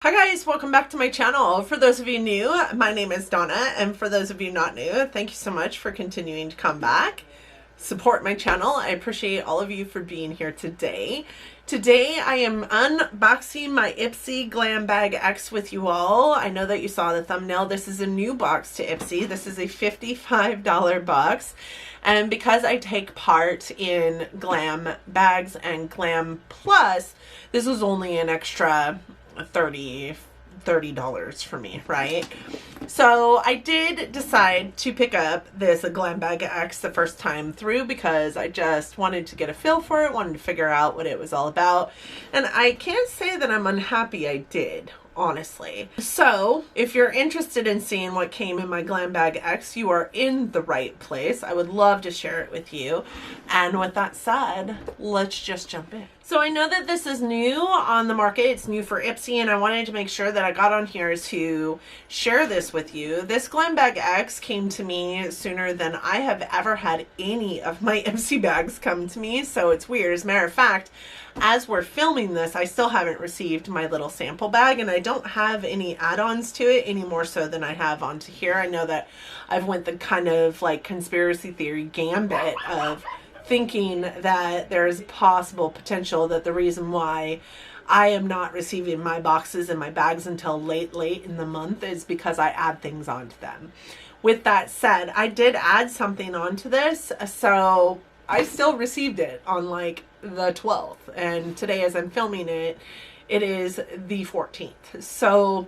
Hi guys, welcome back to my channel. For those of you new, my name is Donna, and for those of you not new, thank you so much for continuing to come back, support my channel. I appreciate all of you for being here today. Today I am unboxing my Ipsy Glam Bag X with you all. I know that you saw the thumbnail. This is a new box to Ipsy. This is a $55 box. And because I take part in Glam Bags and Glam Plus, this was only an extra $30 for me, right? So I did decide to pick up this Glam Bag X the first time through because I just wanted to get a feel for it, wanted to figure out what it was all about, and I can't say that I'm unhappy I did, honestly. So if you're interested in seeing what came in my Glam Bag X, you are in the right place. I would love to share it with you. And with that said, let's just jump in. So I know that this is new on the market. It's new for Ipsy, and I wanted to make sure that I got on here to share this with you. This Glam Bag X came to me sooner than I have ever had any of my Ipsy bags come to me, so it's weird. As a matter of fact, as we're filming this, I still haven't received my little sample bag, and I don't have any add-ons to it any more so than I have onto here. I know that I've went the kind of like conspiracy theory gambit of thinking that there's possible potential that the reason why I am not receiving my boxes and my bags until late in the month is because I add things onto them. With that said, I did add something onto this, so I still received it on like the 12th, and today as I'm filming it, it is the 14th. So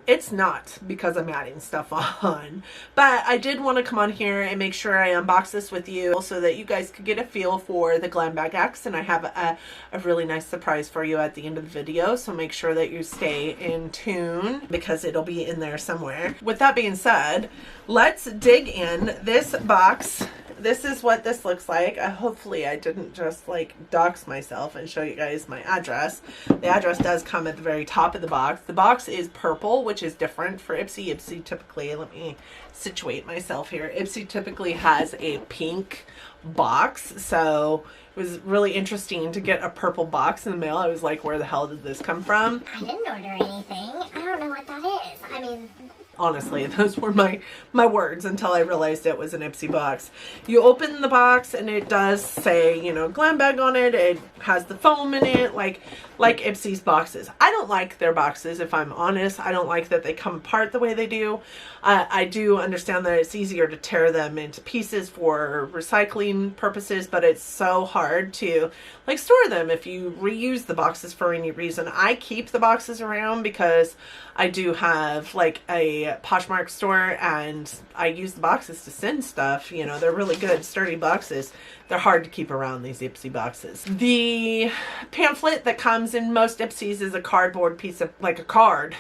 it's not because I'm adding stuff on, but I did want to come on here and make sure I unbox this with you so that you guys could get a feel for the Glam Bag X, and I have a really nice surprise for you at the end of the video, so make sure that you stay in tune because it'll be in there somewhere. With that being said, let's dig in. This box, this is what this looks like. Hopefully I didn't just like dox myself and show you guys my address. The address does come at the very top of the box. The box is purple, which is different for Ipsy. Ipsy typically, let me situate myself here. Ipsy typically has a pink box, so it was really interesting to get a purple box in the mail. I was like, where the hell did this come from? I didn't order anything. I don't know what that is. I mean, honestly, those were my words until I realized it was an Ipsy box. You open the box and it does say, you know, Glam Bag on it. It has the foam in it, like Ipsy's boxes. I don't like their boxes, if I'm honest. I don't like that they come apart the way they do. I do understand that it's easier to tear them into pieces for recycling purposes, but it's so hard to like store them if you reuse the boxes for any reason. I keep the boxes around because I do have like a Poshmark store, and I use the boxes to send stuff. You know, they're really good, sturdy boxes. They're hard to keep around, these Ipsy boxes. The pamphlet that comes in most Ipsys is a cardboard piece of, like a card.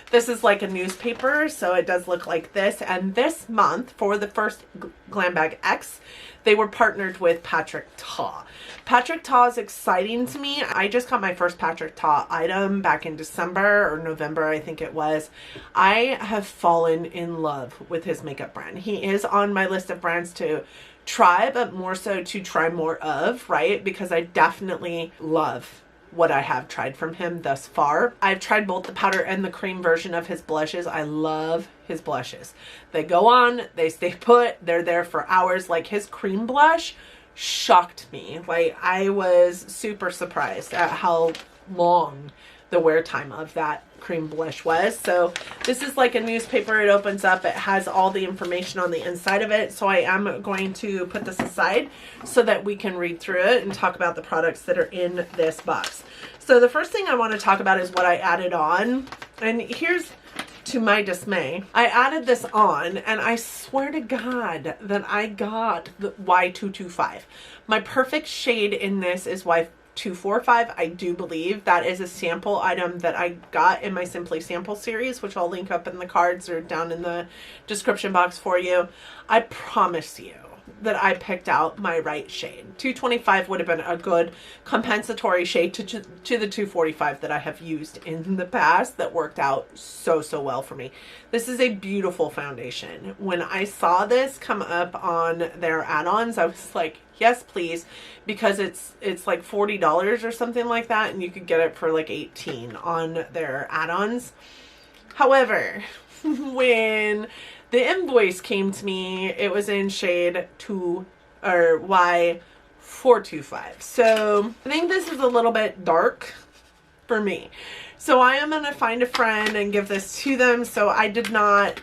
This is like a newspaper, so it does look like this. And this month, for the first Glam Bag X, they were partnered with Patrick Ta. Patrick Ta is exciting to me. I just got my first Patrick Ta item back in December or November, I think it was. I have fallen in love with his makeup brand. He is on my list of brands to try, but more so to try more of, right? Because I definitely love what I have tried from him thus far. I've tried both the powder and the cream version of his blushes. I love his blushes. They go on, they stay put, they're there for hours. Like his cream blush shocked me. Like I was super surprised at how long the wear time of that cream blush was. So this is like a newspaper. It opens up, it has all the information on the inside of it. So I am going to put this aside so that we can read through it and talk about the products that are in this box. So the first thing I want to talk about is what I added on, and here's to my dismay. I added this on, and I swear to God that I got the Y225. My perfect shade in this is Y245. I do believe that is a sample item that I got in my Simply Sample series, which I'll link up in the cards or down in the description box for you. I promise you, that I picked out my right shade. 225 would have been a good compensatory shade to the 245 that I have used in the past that worked out so well for me. This is a beautiful foundation. When I saw this come up on their add-ons, I was like, yes, please, because it's like $40 or something like that, and you could get it for like $18 on their add-ons. However, when the invoice came to me, it was in shade Y425. So I think this is a little bit dark for me. So I am going to find a friend and give this to them. So I did not,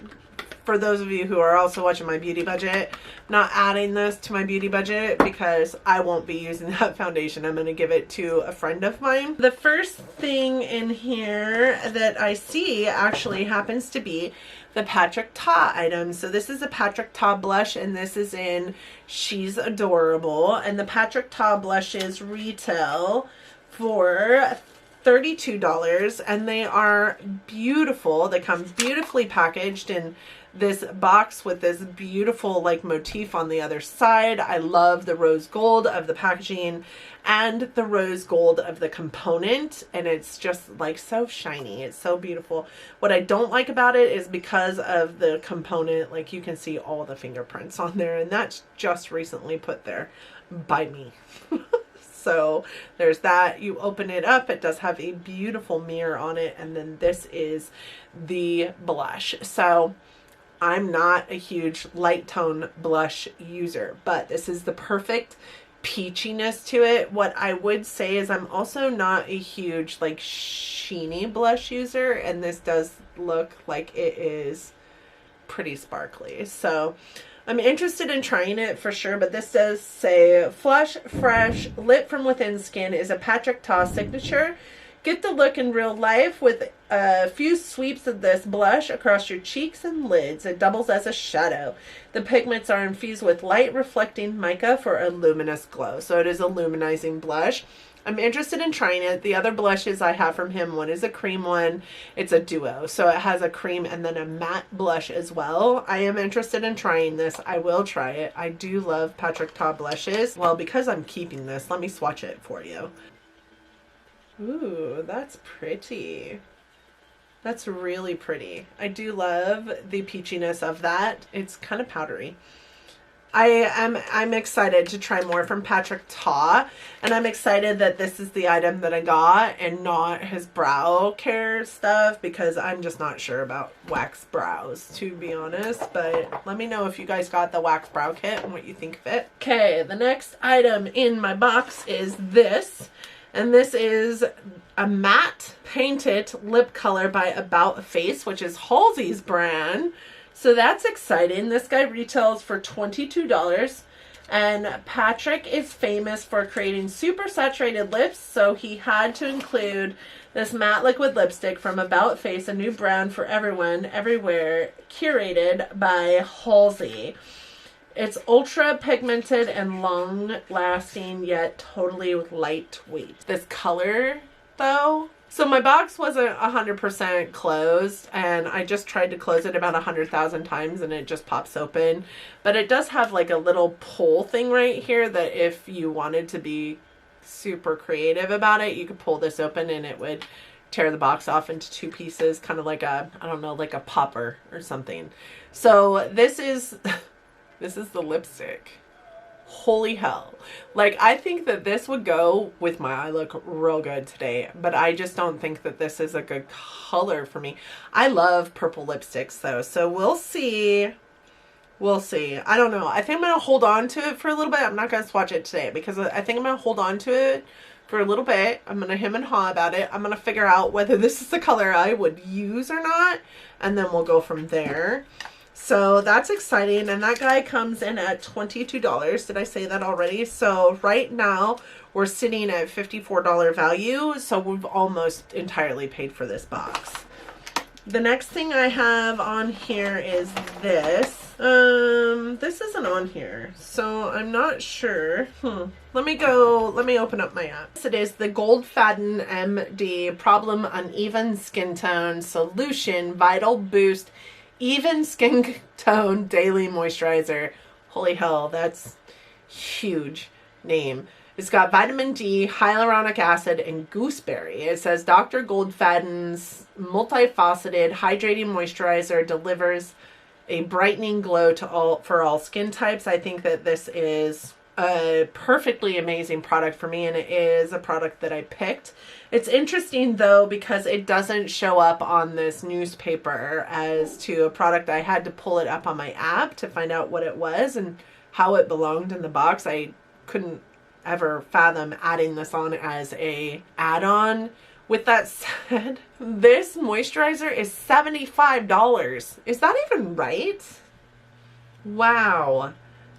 for those of you who are also watching my beauty budget, not adding this to my beauty budget because I won't be using that foundation. I'm going to give it to a friend of mine. The first thing in here that I see actually happens to be the Patrick Ta item. So this is a Patrick Ta blush, and this is in She's Adorable. And the Patrick Ta blushes retail for $32, and they are beautiful. They come beautifully packaged in this box with this beautiful like motif on the other side. I love the rose gold of the packaging and the rose gold of the component, and it's just like so shiny. It's so beautiful. What I don't like about it is because of the component, like you can see all the fingerprints on there, and that's just recently put there by me. So there's that. You open it up, it does have a beautiful mirror on it, and then this is the blush. So I'm not a huge light tone blush user, but this is the perfect peachiness to it. What I would say is I'm also not a huge like sheeny blush user, and this does look like it is pretty sparkly. So I'm interested in trying it for sure, but this does say Flush Fresh Lit from Within Skin is a Patrick Ta signature. Get the look in real life with a few sweeps of this blush across your cheeks and lids. It doubles as a shadow. The pigments are infused with light reflecting mica for a luminous glow. So it is a luminizing blush. I'm interested in trying it. The other blushes I have from him, one is a cream one. It's a duo. So it has a cream and then a matte blush as well. I am interested in trying this. I will try it. I do love Patrick Ta blushes. Well, because I'm keeping this, let me swatch it for you. Ooh, that's pretty. That's really pretty. I do love the peachiness of that. It's kind of powdery. I'm excited to try more from Patrick Ta, and I'm excited that this is the item that I got and not his brow care stuff, because I'm just not sure about wax brows, to be honest. But let me know if you guys got the wax brow kit and what you think of it. Okay, the next item in my box is this. And this is a matte painted lip color by About Face, which is Halsey's brand. So that's exciting. This guy retails for $22. And Patrick is famous for creating super saturated lips, so he had to include this matte liquid lipstick from About Face, a new brand for everyone, everywhere, curated by Halsey. It's ultra pigmented and long lasting, yet totally lightweight. This color though, so my box wasn't 100% closed, and I just tried to close it about 100,000 times and it just pops open. But it does have like a little pull thing right here that if you wanted to be super creative about it, you could pull this open and it would tear the box off into two pieces, kind of like a, I don't know, like a popper or something. So this is the lipstick. Holy hell. Like, I think that this would go with my eye look real good today, but I just don't think that this is a good color for me. I love purple lipsticks though, so we'll see. We'll see. I don't know. I think I'm going to hold on to it for a little bit. I'm not going to swatch it today because I think I'm going to hold on to it for a little bit. I'm going to hem and haw about it. I'm going to figure out whether this is the color I would use or not, and then we'll go from there. So that's exciting, and that guy comes in at $22. Did I say that already? So right now we're sitting at $54 value, so we've almost entirely paid for this box. The next thing I have on here is this. This isn't on here, so I'm not sure. Let me open up my app. It is the Gold Faden MD Problem Uneven Skin Tone Solution Vital Boost Even Skin Tone Daily Moisturizer Holy hell, that's huge name. It's got vitamin D, hyaluronic acid, and gooseberry. It says Dr. Goldfaden's multifaceted hydrating moisturizer delivers a brightening glow for all skin types. I think that this is a perfectly amazing product for me, and it is a product that I picked. It's interesting though because it doesn't show up on this newspaper as to a product. I had to pull it up on my app to find out what it was and how it belonged in the box. I couldn't ever fathom adding this on as a add-on. With that said, this moisturizer is $75. Is that even right? Wow.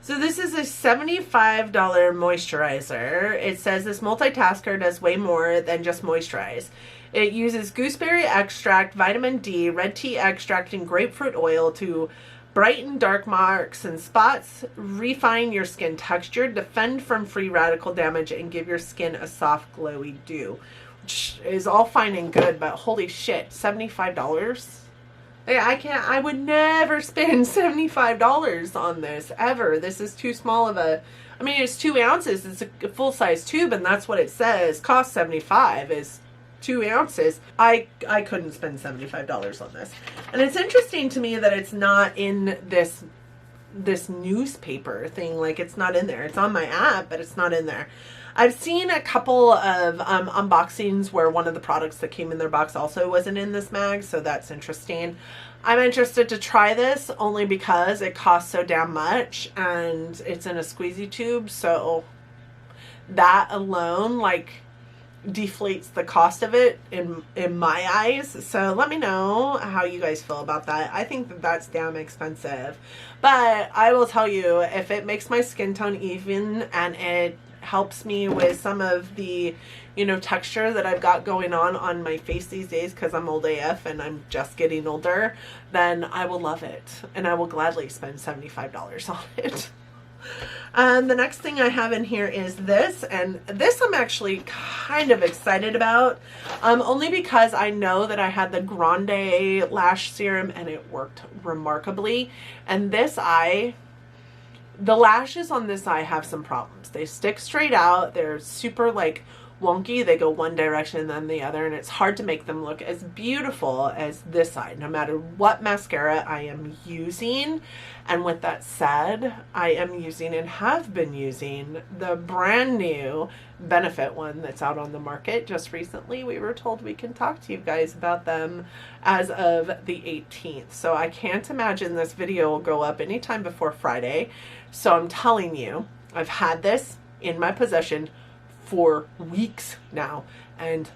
So this is a $75 moisturizer. It says this multitasker does way more than just moisturize. It uses gooseberry extract, vitamin D, red tea extract, and grapefruit oil to brighten dark marks and spots, refine your skin texture, defend from free radical damage, and give your skin a soft, glowy dew. Which is all fine and good, but holy shit, $75? I would never spend $75 on this, ever. This is too small of a, I mean, it's 2 ounces. It's a full-size tube, and that's what it says. Cost $75 is 2 ounces. I couldn't spend $75 on this. And it's interesting to me that it's not in this newspaper thing. Like, it's not in there. It's on my app, but it's not in there. I've seen a couple of unboxings where one of the products that came in their box also wasn't in this mag, so that's interesting. I'm interested to try this only because it costs so damn much and it's in a squeezy tube, so that alone like deflates the cost of it in my eyes. So let me know how you guys feel about that. I think that that's damn expensive, but I will tell you, if it makes my skin tone even and it helps me with some of the, you know, texture that I've got going on my face these days because I'm old AF and I'm just getting older, then I will love it and I will gladly spend $75 on it. The next thing I have in here is this, and this I'm actually kind of excited about, only because I know that I had the Grande Lash Serum and it worked remarkably, and this eye, the lashes on this eye have some problems. They stick straight out. They're super like wonky. They go one direction and then the other, and it's hard to make them look as beautiful as this eye, no matter what mascara I am using. And with that said, I am using and have been using the brand new Benefit one that's out on the market just recently. We were told we can talk to you guys about them as of the 18th. So I can't imagine this video will go up anytime before Friday. So I'm telling you, I've had this in my possession for weeks now, and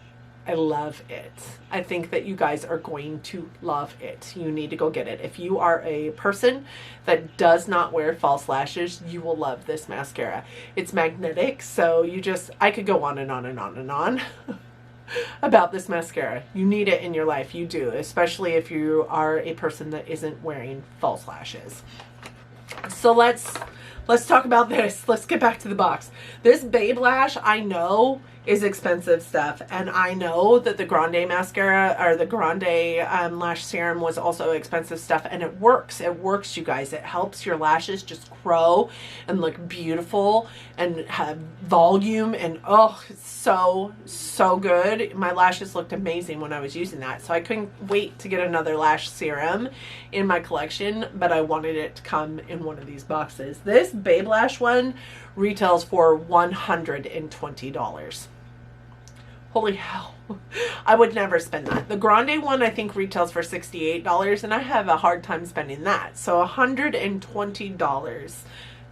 I love it. I think that you guys are going to love it. You need to go get it. If you are a person that does not wear false lashes, you will love this mascara. It's magnetic, so you just, I could go on and on and on and on about this mascara. You need it in your life. You do, especially if you are a person that isn't wearing false lashes. So let's talk about this. Let's get back to the box. This Babe Lash, I know, is expensive stuff, and I know that the Grande mascara or the Grande lash serum was also expensive stuff, and it works. It works, you guys. It helps your lashes just grow and look beautiful and have volume, and oh, it's so good. My lashes looked amazing when I was using that, so I couldn't wait to get another lash serum in my collection, but I wanted it to come in one of these boxes. This Babe Lash one retails for $120. Holy hell. I would never spend that. The Grande one I think retails for $68, and I have a hard time spending that. So $120.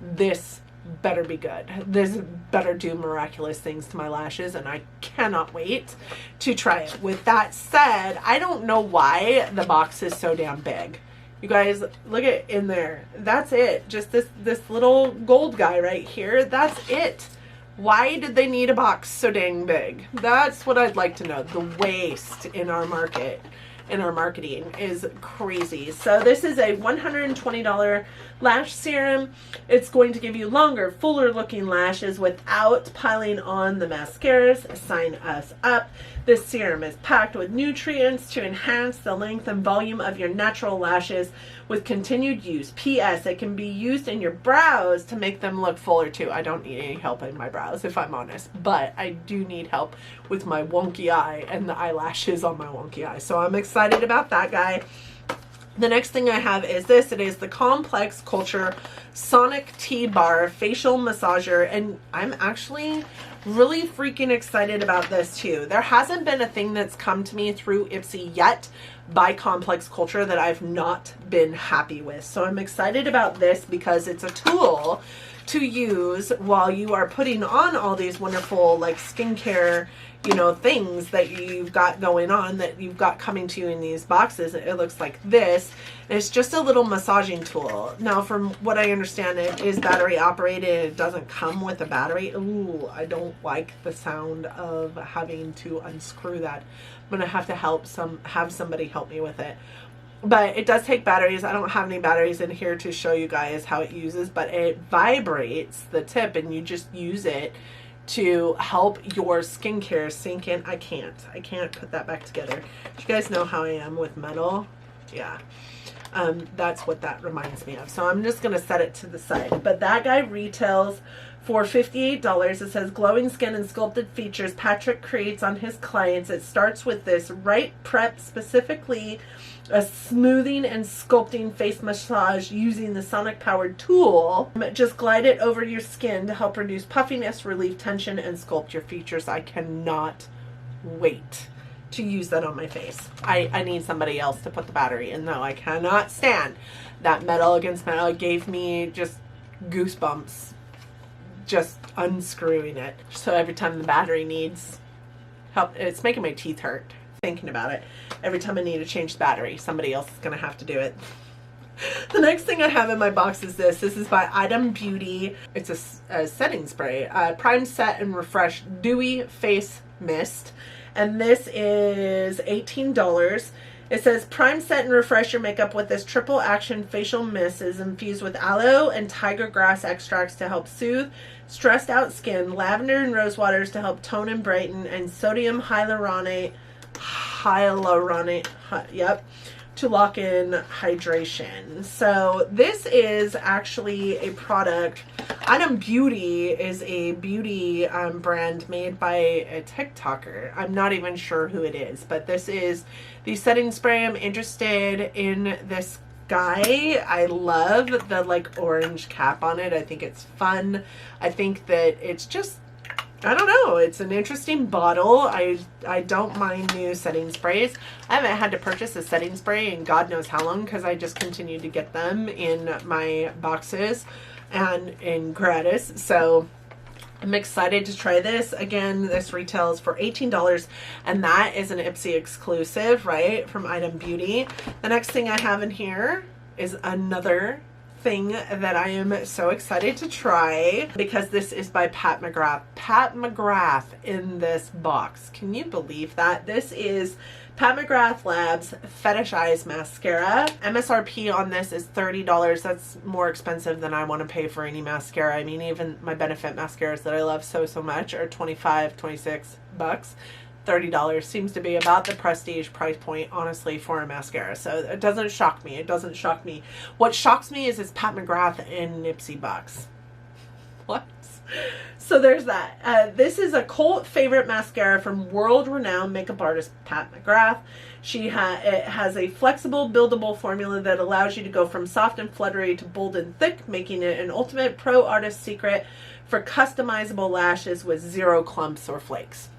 This better be good. This better do miraculous things to my lashes, and I cannot wait to try it. With that said, I don't know why the box is so damn big. You guys, look at in there. That's it. Just this little gold guy right here. That's it. Why did they need a box so dang big? That's what I'd like to know. The waste in our market. in our marketing is crazy. So this is a $120 lash serum. It's going to give you longer, fuller looking lashes without piling on the mascaras. Sign us up. This serum is packed with nutrients to enhance the length and volume of your natural lashes with continued use. P.S. It can be used in your brows to make them look fuller too. I don't need any help in my brows, if I'm honest, but I do need help with my wonky eye and the eyelashes on my wonky eye. So I'm excited about that guy. The next thing I have is this. It is the Complex Culture Sonic T-Bar Facial Massager, and I'm actually really freaking excited about this too. There hasn't been a thing that's come to me through Ipsy yet by Complex Culture that I've not been happy with. So I'm excited about this because it's a tool to use while you are putting on all these wonderful like skincare, you know, things that you've got going on, that you've got coming to you in these boxes. It looks like this. And it's just a little massaging tool. Now, from what I understand, it is battery operated. It doesn't come with a battery. Ooh, I don't like the sound of having to unscrew that. I'm gonna have to have somebody help me with it. But it does take batteries. I don't have any batteries in here to show you guys how it uses, but it vibrates the tip and you just use it to help your skincare sink in. I can't put that back together. Do you guys know how I am with metal? Yeah. That's what that reminds me of. So I'm just going to set it to the side. But that guy retails for $58. It says glowing skin and sculpted features Patrick creates on his clients. It starts with this right prep, specifically a smoothing and sculpting face massage using the sonic powered tool. Just glide it over your skin to help reduce puffiness, relieve tension, and sculpt your features. I cannot wait to use that on my face. I need somebody else to put the battery in though. I cannot stand that metal against metal. It gave me just goosebumps just unscrewing it. So every time the battery needs help, it's making my teeth hurt thinking about it. Every time I need to change the battery, somebody else is going to have to do it. The next thing I have in my box is this. This is by Item Beauty. It's a setting spray. Prime, Set, and Refresh Dewy Face Mist. And this is $18. It says prime, set, and refresh your makeup with this triple action facial mist. Is infused with aloe and tiger grass extracts to help soothe stressed out skin, lavender and rose waters to help tone and brighten, and sodium hyaluronate, to lock in hydration. So this is actually a product. Item Beauty is a beauty brand made by a TikToker. I'm not even sure who it is, but this is the setting spray. I'm interested in this guy. I love the like orange cap on it. I think it's fun. I think that it's just, I don't know, it's an interesting bottle. I don't mind new setting sprays. I haven't had to purchase a setting spray in God knows how long because I just continue to get them in my boxes and in gratis. So I'm excited to try this. Again, this retails for $18 and that is an Ipsy exclusive, right, from Item Beauty. The next thing I have in here is another thing that I am so excited to try because this is by Pat Mcgrath. Pat Mcgrath in this box. Can you believe that? This is Pat Mcgrath Labs Fetish Eyes Mascara. MSRP on this is $30. That's more expensive than I want to pay for any mascara. I mean, even my Benefit mascaras that I love so much are $25, $26. $30 seems to be about the prestige price point, honestly, for a mascara. So it doesn't shock me. It doesn't shock me. What shocks me is it's Pat Mcgrath in Ipsy box. What? So there's that. This is a cult favorite mascara from world-renowned makeup artist Pat Mcgrath. It has a flexible, buildable formula that allows you to go from soft and fluttery to bold and thick, making it an ultimate pro artist secret for customizable lashes with zero clumps or flakes.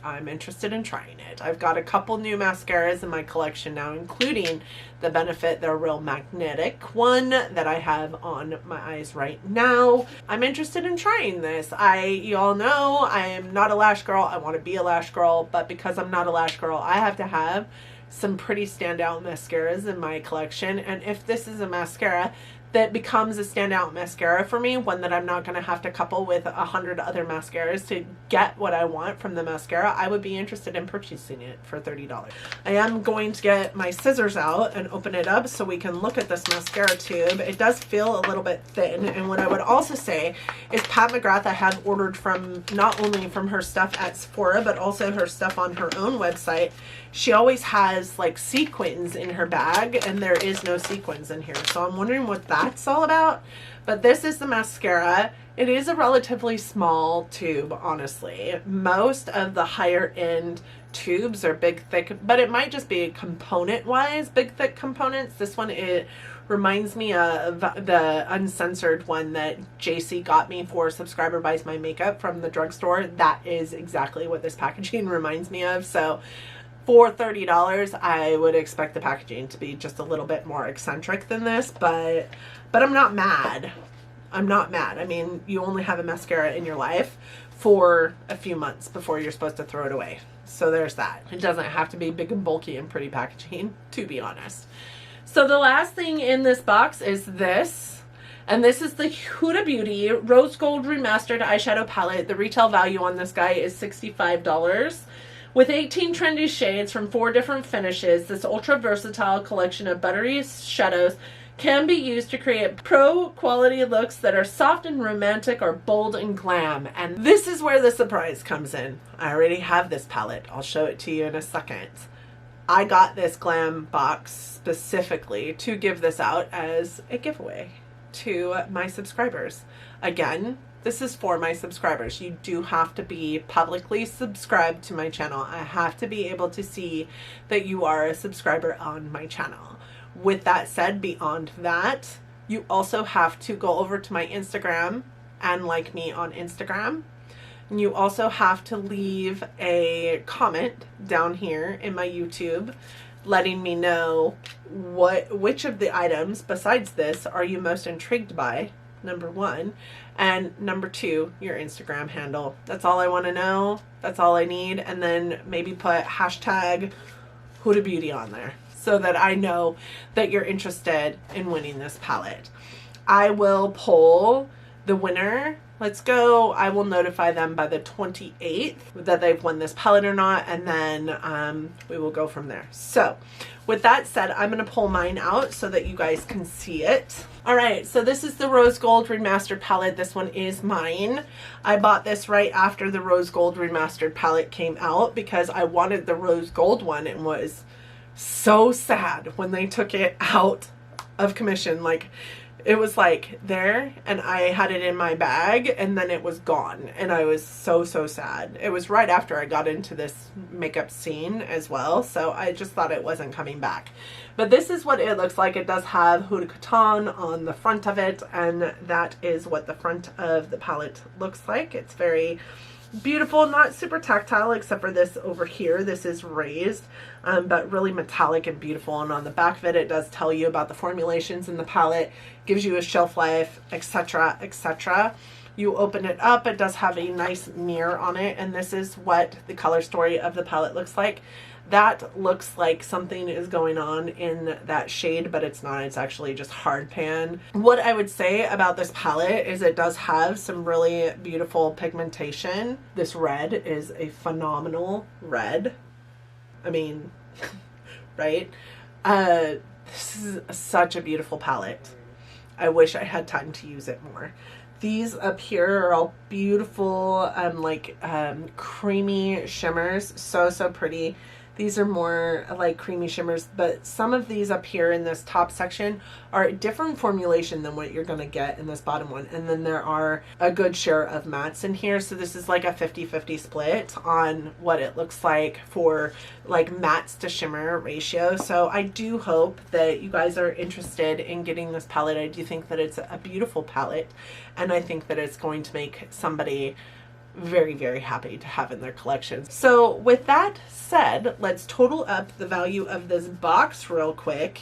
I'm interested in trying it. I've got a couple new mascaras in my collection now, including the Benefit, the Real Magnetic one that I have on my eyes right now. I'm interested in trying this. You all know I am not a lash girl. I want to be a lash girl, but because I'm not a lash girl, I have to have some pretty standout mascaras in my collection. And if this is a mascara that becomes a standout mascara for me, one that I'm not going to have to couple with 100 other mascaras to get what I want from the mascara, I would be interested in purchasing it for $30. I am going to get my scissors out and open it up so we can look at this mascara tube. It does feel a little bit thin, and what I would also say is Pat McGrath I have ordered from, not only from her stuff at Sephora, but also her stuff on her own website. She always has like sequins in her bag, and there is no sequins in here. So I'm wondering what that's all about. But this is the mascara. It is a relatively small tube, honestly. Most of the higher end tubes are big, thick, but it might just be component-wise, big, thick components. This one, it reminds me of the uncensored one that JC got me for Subscriber Buys My Makeup from the drugstore. That is exactly what this packaging reminds me of. So for $30, I would expect the packaging to be just a little bit more eccentric than this, but I'm not mad. I'm not mad. I mean, you only have a mascara in your life for a few months before you're supposed to throw it away. So there's that. It doesn't have to be big and bulky and pretty packaging, to be honest. So the last thing in this box is this. And this is the Huda Beauty Rose Gold Remastered Eyeshadow Palette. The retail value on this guy is $65. With 18 trendy shades from 4 different finishes, this ultra versatile collection of buttery shadows can be used to create pro quality looks that are soft and romantic or bold and glam. And this is where the surprise comes in. I already have this palette. I'll show it to you in a second. I got this glam box specifically to give this out as a giveaway to my subscribers. Again, this is for my subscribers. You do have to be publicly subscribed to my channel. I have to be able to see that you are a subscriber on my channel. With that said, beyond that, you also have to go over to my Instagram and like me on Instagram. And you also have to leave a comment down here in my YouTube letting me know which of the items besides this are you most intrigued by, number 1, and number 2, your Instagram handle. That's all I want to know. That's all I need. And then maybe put hashtag Huda Beauty on there so that I know that you're interested in winning this palette. I will poll the winner. Let's go. I will notify them by the 28th that they've won this palette or not, and then we will go from there. So with that said, I'm going to pull mine out so that you guys can see it. All right, so this is the Rose Gold Remastered palette. This one is mine. I bought this right after the Rose Gold Remastered palette came out because I wanted the Rose Gold one and was so sad when they took it out of commission. Like, it was like there and I had it in my bag and then it was gone, and I was so sad. It was right after I got into this makeup scene as well, so I just thought it wasn't coming back. But this is what it looks like. It does have Huda Coton on the front of it, and that is what the front of the palette looks like. It's very beautiful, not super tactile except for this over here. This is raised, but really metallic and beautiful. And on the back of it, it does tell you about the formulations in the palette, gives you a shelf life, etc., etc. You open it up, it does have a nice mirror on it, and this is what the color story of the palette looks like. That looks like something is going on in that shade, but it's not. It's actually just hard pan. What I would say about this palette is it does have some really beautiful pigmentation. This red is a phenomenal red. I mean, right? This is such a beautiful palette. I wish I had time to use it more. These up here are all beautiful, creamy shimmers. So pretty. These are more like creamy shimmers, but some of these up here in this top section are a different formulation than what you're going to get in this bottom one. And then there are a good share of mattes in here. So this is like a 50-50 split on what it looks like for like mattes to shimmer ratio. So I do hope that you guys are interested in getting this palette. I do think that it's a beautiful palette, and I think that it's going to make somebody very happy to have in their collection. So with that said, let's total up the value of this box real quick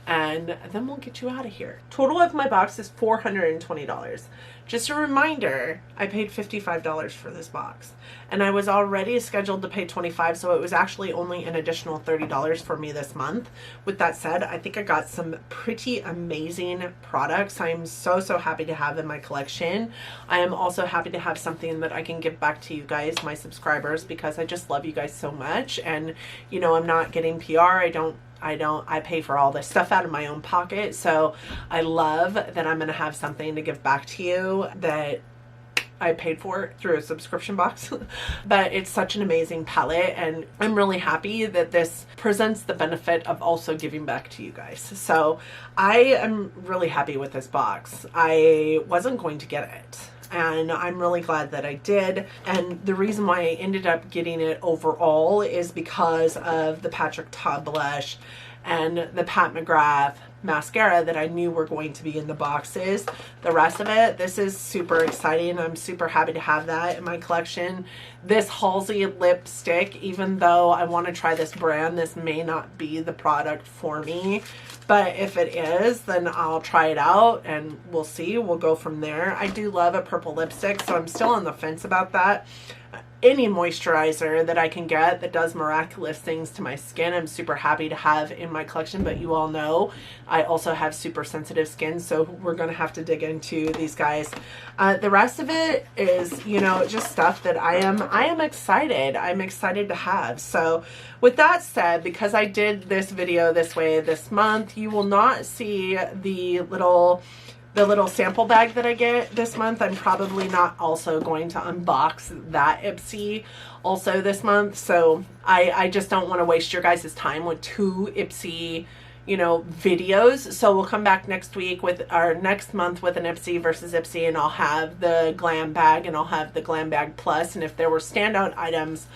and then we'll get you out of here. Total of my box is $420. Just a reminder, I paid $55 for this box, and I was already scheduled to pay $25, so it was actually only an additional $30 for me this month. With that said, I think I got some pretty amazing products I'm so happy to have in my collection. I am also happy to have something that I can give back to you guys, my subscribers, because I just love you guys so much. And you know, I'm not getting PR. I pay for all this stuff out of my own pocket. So I love that I'm going to have something to give back to you that I paid for through a subscription box. But it's such an amazing palette, and I'm really happy that this presents the benefit of also giving back to you guys. So I am really happy with this box. I wasn't going to get it, and I'm really glad that I did. And the reason why I ended up getting it overall is because of the Todd blush and the Mcgrath mascara that I knew were going to be in the boxes. The rest of it, this is super exciting. I'm super happy to have that in my collection. This Halsey lipstick, even though I want to try this brand, this may not be the product for me. But if it is, then I'll try it out and we'll see. We'll go from there. I do love a purple lipstick, so I'm still on the fence about that. Any moisturizer that I can get that does miraculous things to my skin, I'm super happy to have in my collection. But you all know I also have super sensitive skin, so we're going to have to dig into these guys. The rest of it is, you know, just stuff that I am excited. I'm excited to have. So with that said, because I did this video this way this month, you will not see the little sample bag that I get this month. I'm probably not also going to unbox that Ipsy also this month. So I just don't want to waste your guys' time with 2 Ipsy, you know, videos. So we'll come back next week with our next month with an Ipsy versus Ipsy, and I'll have the Glam Bag and I'll have the Glam Bag Plus. And if there were standout items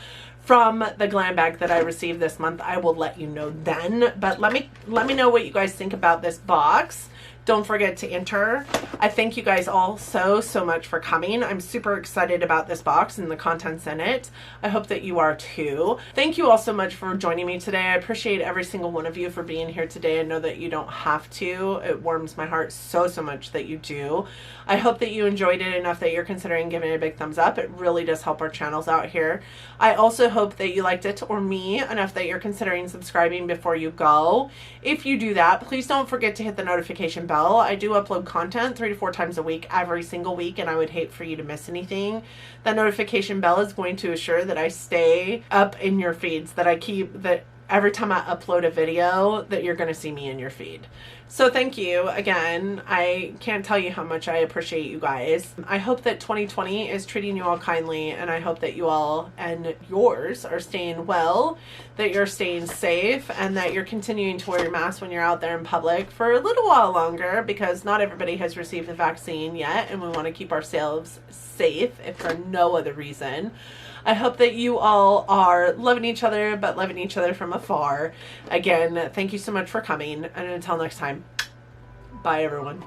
from the Glam Bag that I received this month, I will let you know then. But let me know what you guys think about this box. Don't forget to enter. I thank you guys all so much for coming. I'm super excited about this box and the contents in it. I hope that you are too. Thank you all so much for joining me today. I appreciate every single one of you for being here today. I know that you don't have to. It warms my heart so much that you do. I hope that you enjoyed it enough that you're considering giving it a big thumbs up. It really does help our channels out here. I also hope that you liked it or me enough that you're considering subscribing before you go. If you do that, please don't forget to hit the notification bell. I do upload content 3 to 4 times a week, every single week, and I would hate for you to miss anything. That notification bell is going to assure that I stay up in your feeds, that every time I upload a video that you're going to see me in your feed. So thank you again. I can't tell you how much I appreciate you guys. I hope that 2020 is treating you all kindly, and I hope that you all and yours are staying well, that you're staying safe, and that you're continuing to wear your mask when you're out there in public for a little while longer, because not everybody has received the vaccine yet, and we want to keep ourselves safe if for no other reason. I hope that you all are loving each other, but loving each other from afar. Again, thank you so much for coming, and until next time, bye everyone.